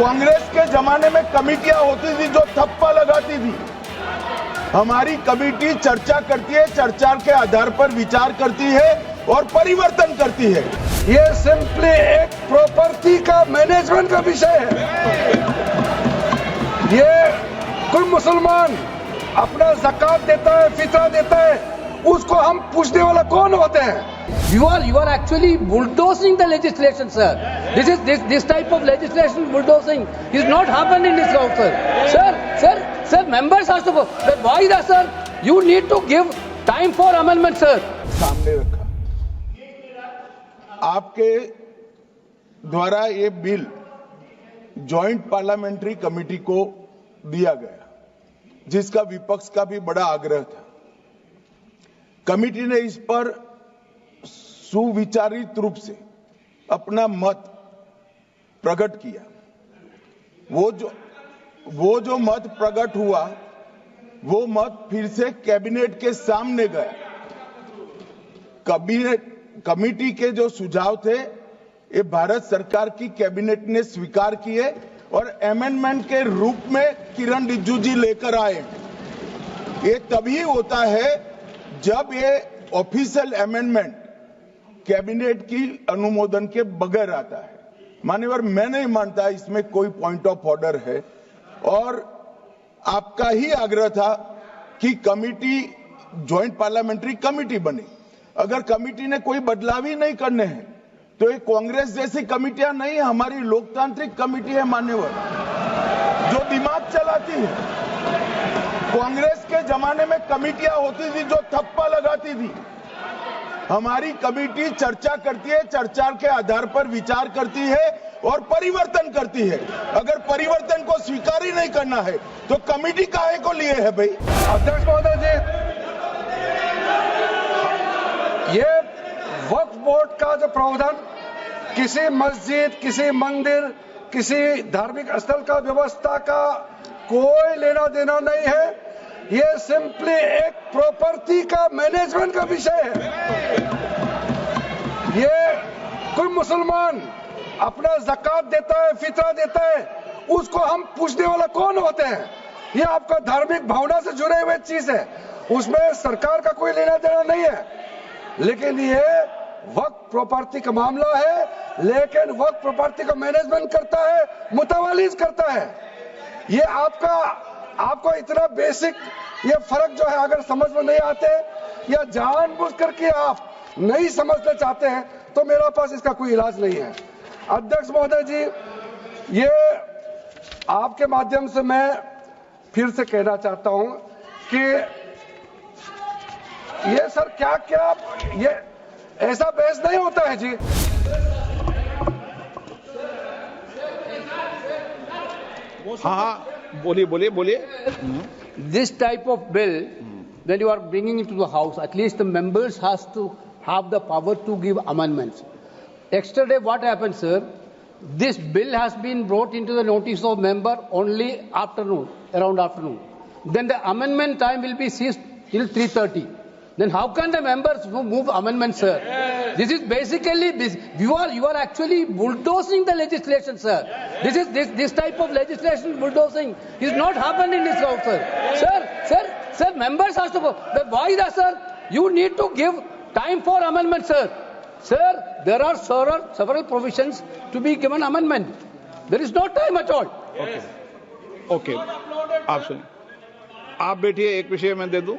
कांग्रेस के जमाने में कमेटियां होती थी जो थप्पा लगाती थी। हमारी कमेटी चर्चा करती है, चर्चा के आधार पर विचार करती है और परिवर्तन करती है। ये सिंपली एक प्रॉपर्टी का मैनेजमेंट का विषय है। ये कोई मुसलमान अपना ज़कात देता है, फितरा देता है, उसको हम पूछने वाला कौन होते हैं? You are actually bulldozing the legislation, sir. This type of legislation bulldozing is not happened in this house, sir. Sir, members have to. Why that, sir? You need to give time for amendment, sir. सामने रखा आपके द्वारा ये bill joint parliamentary committee को दिया गया, जिसका विपक्ष का भी बड़ा आग्रह था। कमेटी ने इस पर सुविचारित रूप से अपना मत प्रकट किया। वो जो मत प्रकट हुआ, वो मत फिर से कैबिनेट के सामने गया। कमेटी के जो सुझाव थे, ये भारत सरकार की कैबिनेट ने स्वीकार किए और अमेंडमेंट के रूप में किरण रिजिजू जी लेकर आए। ये तभी होता है जब ये ऑफिशियल अमेंडमेंट कैबिनेट की अनुमोदन के बगैर आता है। मान्यवर, मैं नहीं मानता इसमें कोई पॉइंट ऑफ ऑर्डर है और आपका ही आग्रह था कि कमेटी जॉइंट पार्लियामेंट्री कमेटी बने। अगर कमेटी ने कोई बदलाव ही नहीं करने हैं तो ये कांग्रेस जैसी कमेटियां नहीं, हमारी लोकतांत्रिक कमेटी है मान्यवर, जो दिमाग चलाती है। कांग्रेस के जमाने में कमेटियां होती थी जो थप्पा लगाती थी। हमारी कमेटी चर्चा करती है, चर्चा के आधार पर विचार करती है और परिवर्तन करती है। अगर परिवर्तन को स्वीकार ही नहीं करना है तो कमेटी काहे को लिए है भाई? अध्यक्ष महोदय जी, ये वक्फ बोर्ड का जो प्रावधान किसी मस्जिद, किसी मंदिर, किसी धार्मिक स्थल का व्यवस्था का कोई लेना देना नहीं है। ये सिंपली एक प्रॉपर्टी का मैनेजमेंट का विषय है। ये कोई मुसलमान अपना ज़कात देता है, फितरा देता है, उसको हम पूछने वाला कौन होते हैं? ये आपका धार्मिक भावना से जुड़े हुए चीज है, उसमें सरकार का कोई लेना देना नहीं है। लेकिन ये वक्फ प्रॉपर्टी का मामला है, लेकिन वक्फ प्रॉपर्टी का मैनेजमेंट करता है, मुतवालिज करता है। ये आपको इतना बेसिक ये फर्क जो है अगर समझ में नहीं आते या जानबूझ करके आप नहीं समझना चाहते हैं तो मेरे पास इसका कोई इलाज नहीं है। अध्यक्ष महोदय जी, ये आपके माध्यम से मैं फिर से कहना चाहता हूं कि ये सर क्या ये ऐसा बहस नहीं होता है जी। हाँ, बोलिए। This type of bill, when you are bringing it to the house, at least the members has to have the power to give amendments. Yesterday, what happened, sir? This bill has been brought into the notice of member only around afternoon. Then the amendment time will be ceased till 3:30. Then how can the members move amendments, sir? This is basically you are actually bulldozing the legislation, sir. This type of legislation bulldozing is not happened in this house, sir. Sir, members have to. Why that, sir? You need to give time for amendment, sir. Sir, there are several provisions to be given amendment. There is no time at all. Okay, आप सुनिए। आप बैठिए, एक विषय मैं दे दूं।